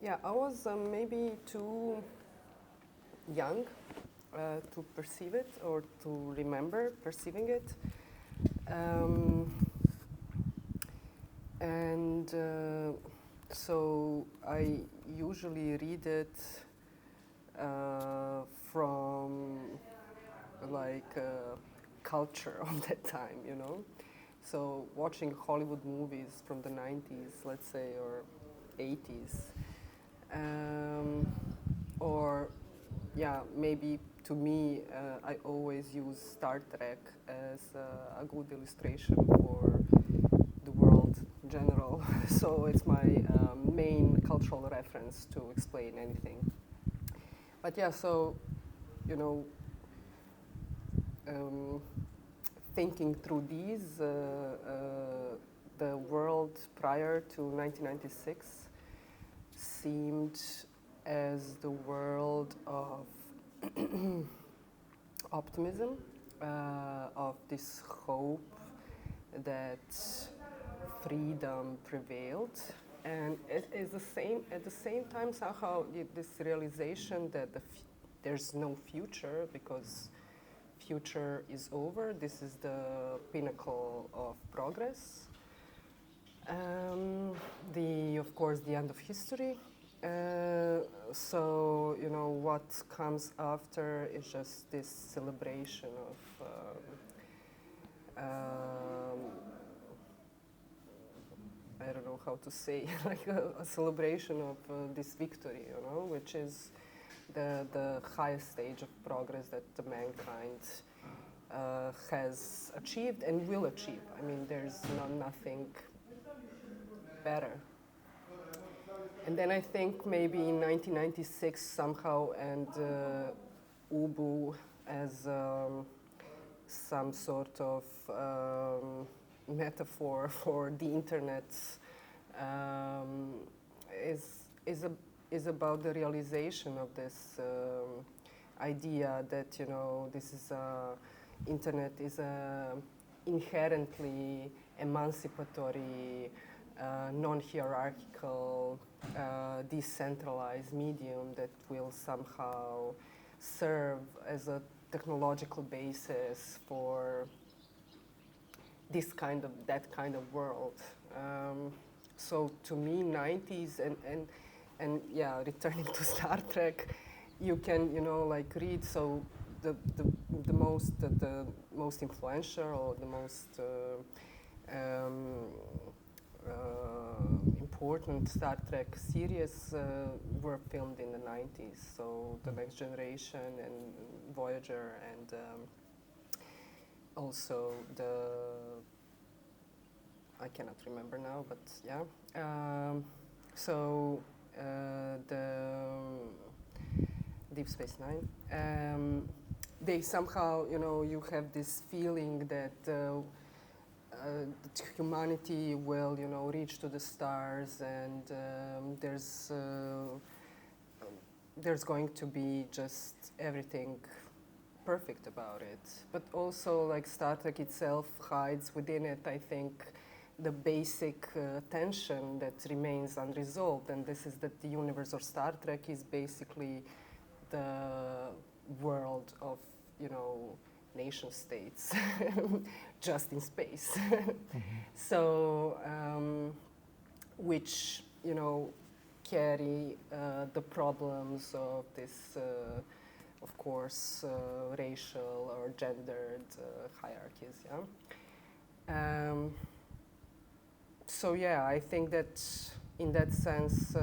Yeah, I was maybe too young to perceive it or to remember perceiving it. Um, and so I usually read it from like culture of that time, you know. So watching Hollywood movies from the 90s, let's say, or 80s, um, or yeah, maybe to me, I always use Star Trek as a good illustration for the world in general. So it's my main cultural reference to explain anything. But yeah, so you know, um, thinking through these, the world prior to 1996 seemed as the world of optimism, of this hope that freedom prevailed, and it is the same at the same time somehow this realization that there's no future because future is over. This is the pinnacle of progress. The of course the end of history. So you know what comes after is just this celebration of I don't know how to say like a celebration of this victory, you know, which is the highest stage of progress that the mankind has achieved and will achieve. I mean, there's nothing better. And then I think maybe in 1996 somehow, and Ubu as some sort of metaphor for the internet um, is is a, is about the realization of this idea that you know this is internet is a inherently emancipatory, non-hierarchical, decentralized medium that will somehow serve as a technological basis for that kind of world. So to me, 90s and yeah, returning to Star Trek, you can like read the the, the most influential or the most um, important Star Trek series were filmed in the 90s. So The Next Generation and Voyager and also I cannot remember now, but yeah. So the Deep Space Nine. They somehow, you have this feeling that humanity will, reach to the stars, and there's going to be just everything perfect about it. But also, like Star Trek itself hides within it, I think, the basic tension that remains unresolved, and this is that the universe of Star Trek is basically the world of, nation states, just in space. So, which, carry the problems of this, of course, racial or gendered hierarchies, yeah? So yeah, I think that in that sense,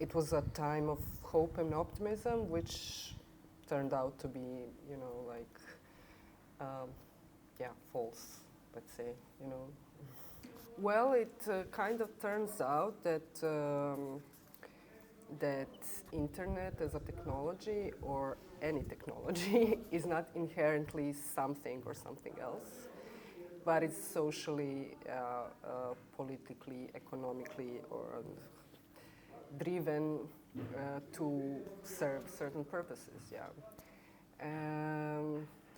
it was a time of hope and optimism, which turned out to be, false, let's say, Well, it kind of turns out that that internet as a technology or any technology is not inherently something or something else, but it's socially, politically, economically, or driven to serve certain purposes. Yeah.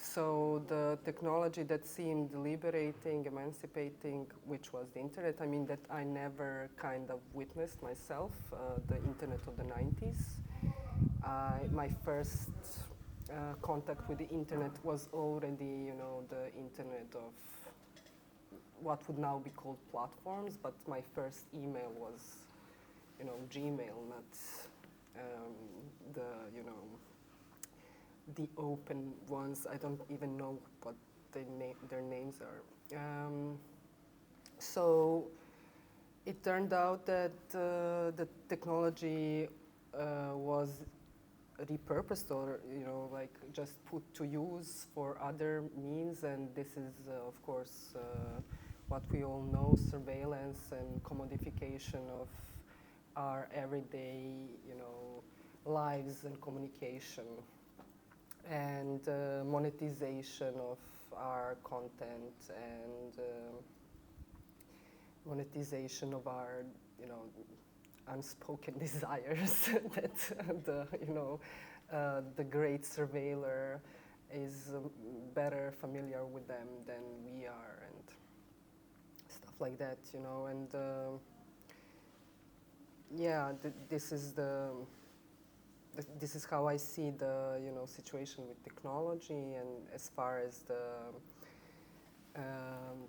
So the technology that seemed liberating, emancipating, which was the internet, I mean that I never kind of witnessed myself, the internet of the 90s. My first contact with the internet was already, the internet of what would now be called platforms, but my first email was, Gmail, not the open ones. I don't even know what their names are. So it turned out that the technology was repurposed or like just put to use for other means, and this is of course what we all know: surveillance and commodification of our everyday lives and communication, and monetization of our content, and monetization of our unspoken desires that the great surveiller is better familiar with them than we are, and stuff like that, and this is how I see the situation with technology, and as far as the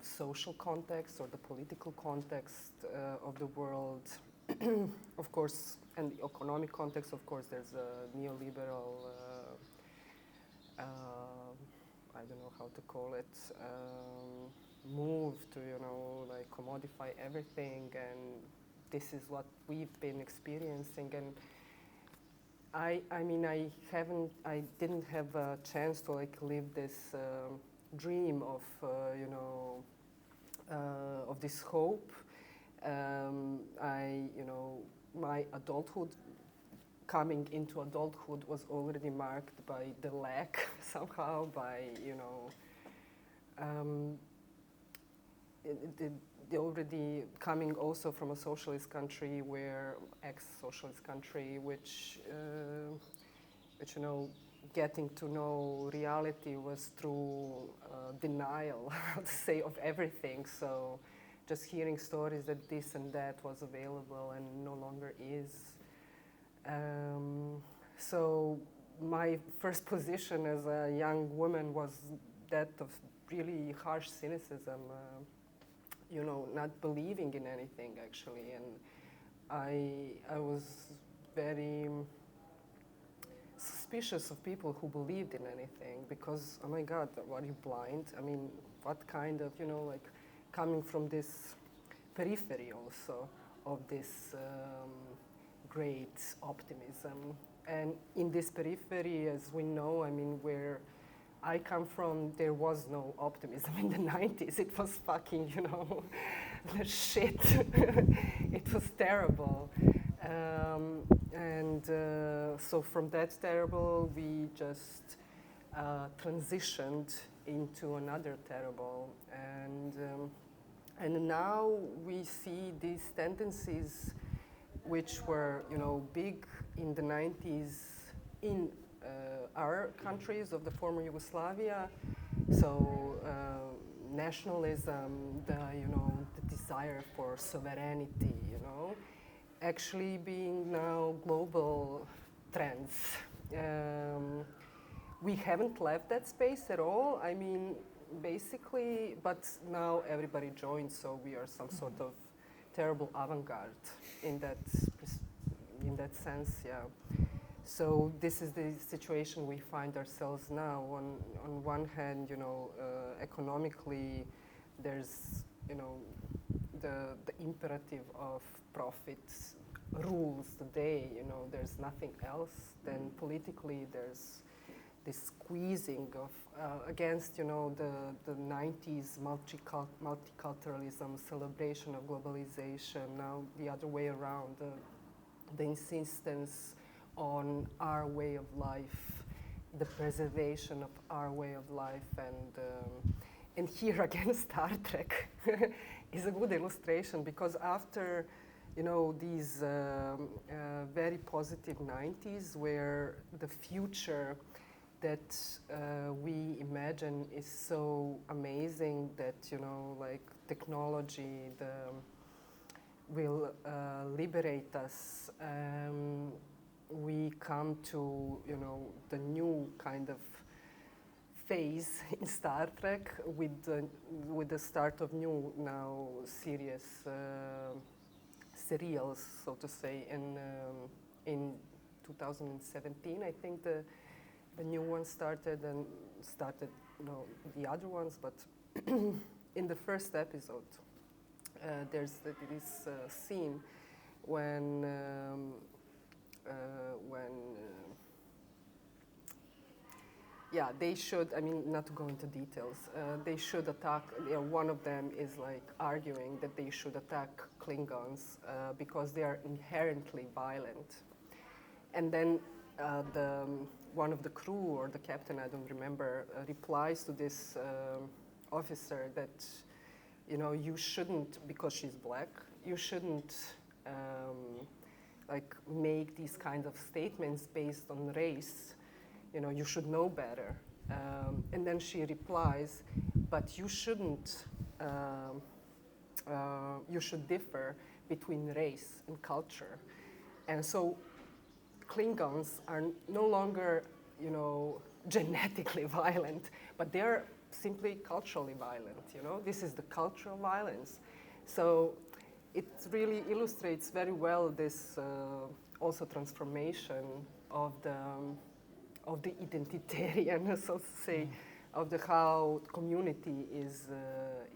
social context or the political context of the world. Of course, and the economic context, of course, there's a neoliberal, I don't know how to call it, move to, like commodify everything, and this is what we've been experiencing. And I didn't have a chance to like live this dream of, of this hope. My adulthood, coming into adulthood, was already marked by the lack somehow, by the already coming also from a socialist country, ex-socialist country, which getting to know reality was through denial, how to say, of everything. So just hearing stories that this and that was available and no longer is. So my first position as a young woman was that of really harsh cynicism, not believing in anything actually. And I was very suspicious of people who believed in anything, because, oh my God, are you blind? I mean, what kind of, like, coming from this periphery also of this great optimism. And in this periphery, as we know, I mean, where I come from, there was no optimism in the 90s. It was fucking, the shit. It was terrible. So from that terrible, we just transitioned into another terrible. And now we see these tendencies which were, big in the 90s in our countries of the former Yugoslavia. So nationalism, the desire for sovereignty, actually being now global trends. We haven't left that space at all. I mean, basically, but now everybody joins, so we are some sort of terrible avant-garde in that sense, yeah. So this is the situation we find ourselves now. On one hand, economically, there's, the imperative of profits rules the day. There's nothing else. Then politically, there's this squeezing of against, the 90s multiculturalism, celebration of globalization. Now the other way around, the insistence on our way of life, the preservation of our way of life, and here again Star Trek is a good illustration, because after these very positive 90s, where the future that we imagine is so amazing that, you know, like technology will liberate us. We come to, you know, the new kind of phase in Star Trek with the start of new now serious serials, so to say, in 2017, I think the new one started, you know, the other ones, but in the first episode, there's this scene when yeah, they should, I mean, not to go into details, they should attack, you know, one of them is like arguing that they should attack Klingons because they are inherently violent. And then one of the crew or the captain, I don't remember, replies to this officer that, you know, you shouldn't, because she's black, you shouldn't like make these kinds of statements based on race. You know, you should know better. And then she replies, but you shouldn't, you should differ between race and culture. And so Klingons are no longer, you know, genetically violent, but they're simply culturally violent, you know? This is the cultural violence. So it really illustrates very well this also transformation of the identitarian, so to say, of the how community is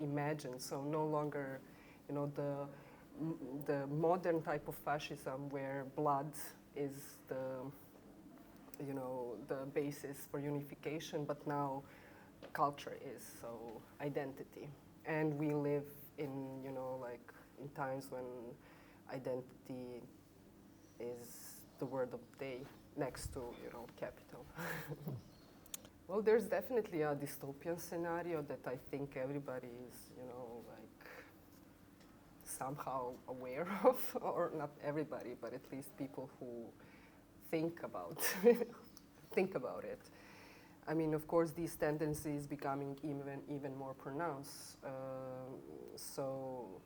imagined. So no longer, you know, the modern type of fascism where blood is the, you know, the basis for unification, but now culture is, so identity. And we live in, you know, like in times when identity is the word of the day next to, you know, capital. Well, there's definitely a dystopian scenario that I think everybody is, you know, like somehow aware of, or not everybody, but at least people who think about think about it. I mean, of course, these tendencies becoming even more pronounced. So,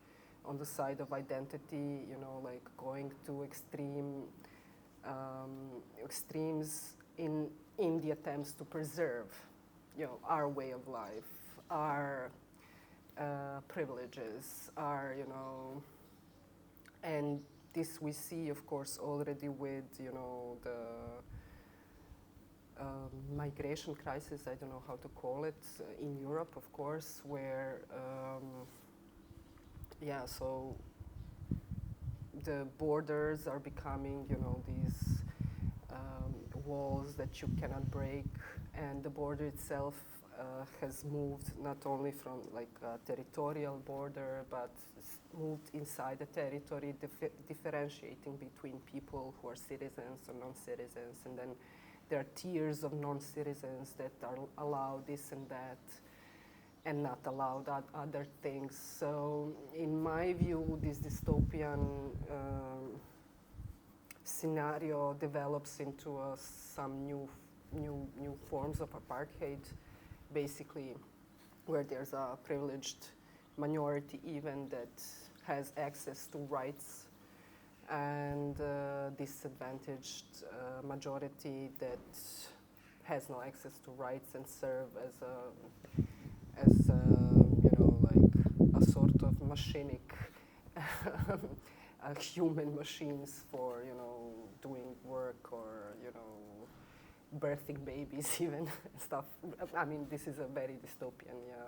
on the side of identity, you know, like going to extremes in the attempts to preserve, you know, our way of life, our privileges, our, you know, and this we see, of course, already with, you know, the migration crisis, I don't know how to call it, in Europe, of course, where, yeah, so the borders are becoming, you know, these walls that you cannot break, and the border itself has moved not only from like a territorial border, but moved inside the territory, differentiating between people who are citizens or non-citizens, and then there are tiers of non-citizens that are allowed this and that, and not allowed other things. So, in my view, this dystopian scenario develops into some new forms of apartheid, basically, where there's a privileged minority even that has access to rights, and disadvantaged majority that has no access to rights and serve as you know, like a sort of machinic human machines for, you know, doing work or, you know, birthing babies even stuff. I mean, this is a very dystopian, yeah,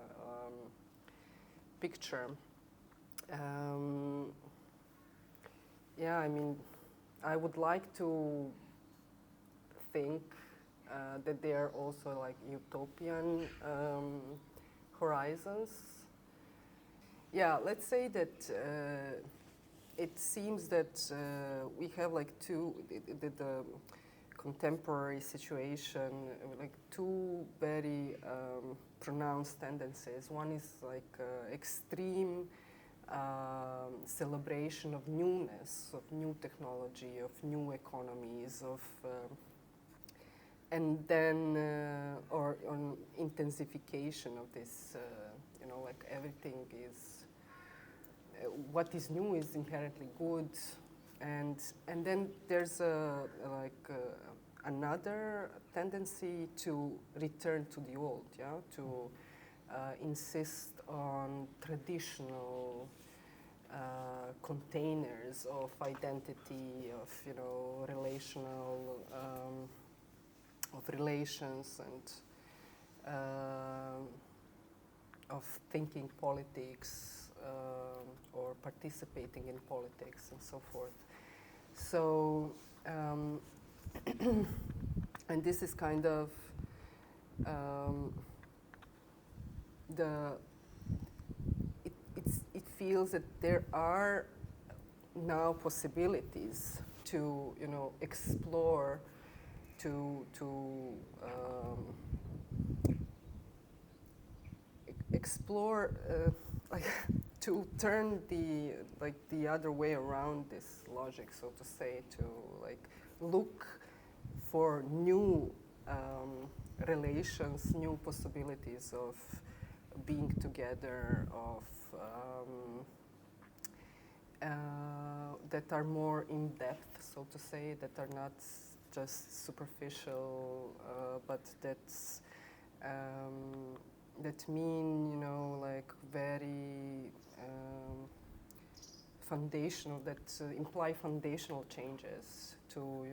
picture. Yeah, I mean, I would like to think that there are also like utopian horizons. Yeah, let's say that it seems that we have like the contemporary situation, like two very pronounced tendencies. One is like extreme celebration of newness, of new technology, of new economies, of and then or on intensification of this, like everything is what is new is inherently good, and then there's another tendency to return to the old, to insist on traditional containers of identity, of relational, of relations, and of thinking politics or participating in politics and so forth. So, and this is kind of it feels that there are now possibilities to explore, to explore like to turn the other way around this logic, so to say, to look for new relations, new possibilities of being together, of that are more in depth, so to say, that are not just superficial, but that's that mean very foundational, that imply foundational changes to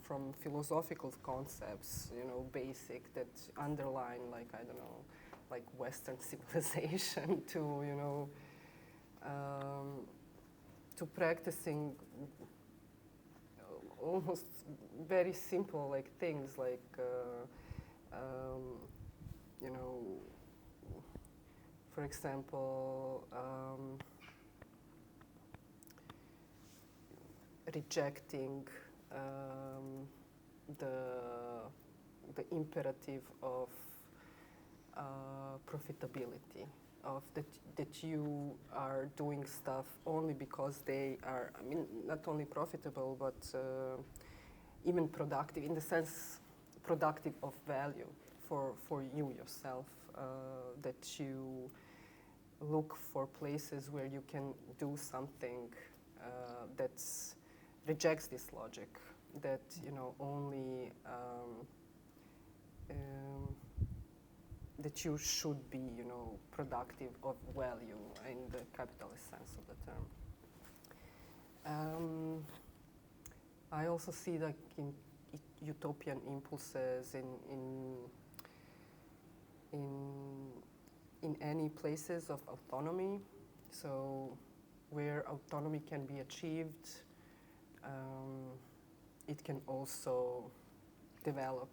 from philosophical concepts, basic, that underline like Western civilization to to practicing almost very simple things for example, rejecting the imperative of profitability, of that you are doing stuff only because they are, not only profitable, but even productive, in the sense productive of value for you yourself, that you look for places where you can do something that rejects this logic, that only that you should be productive of value in the capitalist sense of the term. I also see in utopian impulses in any places of autonomy, so where autonomy can be achieved, it can also develop.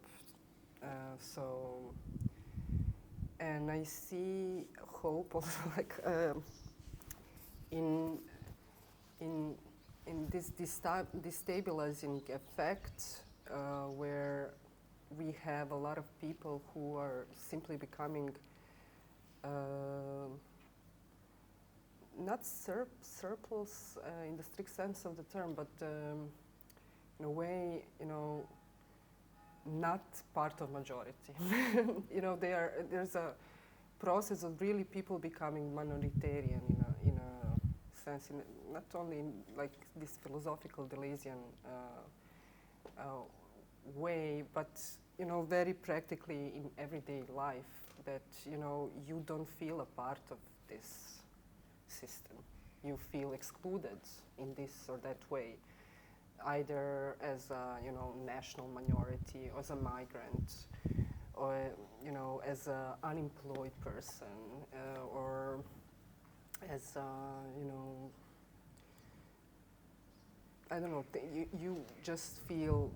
And I see hope also in this destabilizing effect, where we have a lot of people who are simply becoming not surplus in the strict sense of the term, but in a way, not part of majority. There's a process of really people becoming minoritarian in a sense, not only in this philosophical Deleuzian way, but very practically in everyday life, that you don't feel a part of this system. You feel excluded in this or that way, either as a national minority, or as a migrant, or as an unemployed person, or as I don't know. You just feel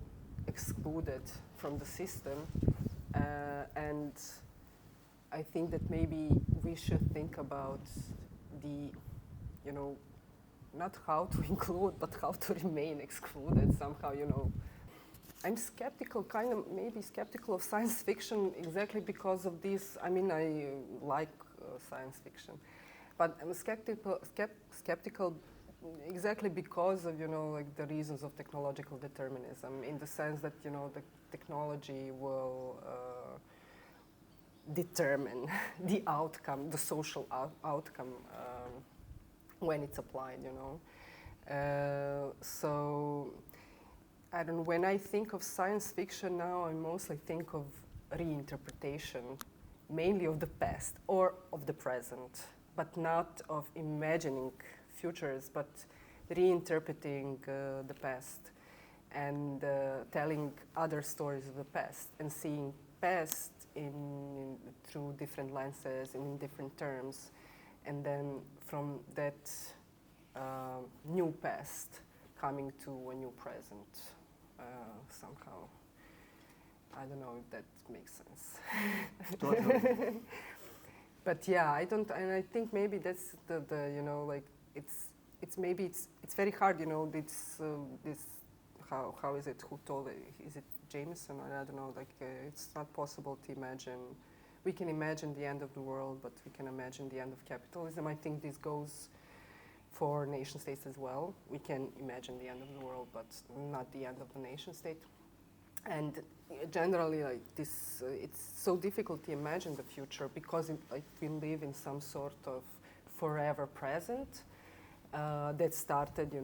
excluded from the system, and I think that maybe we should think about the not how to include, but how to remain excluded somehow, I'm skeptical, maybe skeptical of science fiction exactly because of this. I like science fiction, but I'm skeptical exactly because of, like the reasons of technological determinism, in the sense that, the technology will determine the outcome, the social outcome when it's applied. So I don't know, when I think of science fiction now, I mostly think of reinterpretation, mainly of the past or of the present, but not of imagining futures, but reinterpreting the past and telling other stories of the past and seeing past through different lenses and in different terms, and then from that new past coming to a new present somehow. I don't know if that makes sense. Totally. But yeah, I don't, and I think maybe that's the like it's maybe it's very hard, this how is it, who told it, is it Jameson, or I don't know, like it's not possible to imagine. We can imagine the end of the world, but we can imagine the end of capitalism. I think this goes for nation states as well. We can imagine the end of the world, but not the end of the nation state. And generally, like this, it's so difficult to imagine the future because we live in some sort of forever present that started,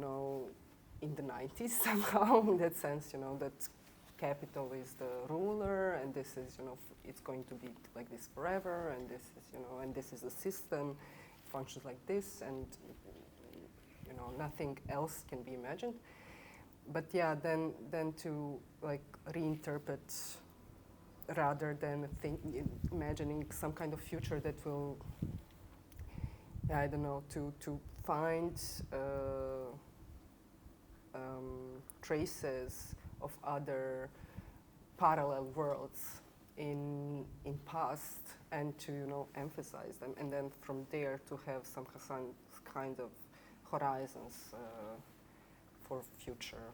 in the 90s somehow. In that sense, that capital is the ruler, and this is, it's going to be like this forever, and this is, and this is the system, it functions like this, and nothing else can be imagined. But yeah, then to like reinterpret rather than imagining some kind of future that will, I don't know, to find traces of other parallel worlds in past, and to emphasize them, and then from there to have some kind of horizons for future.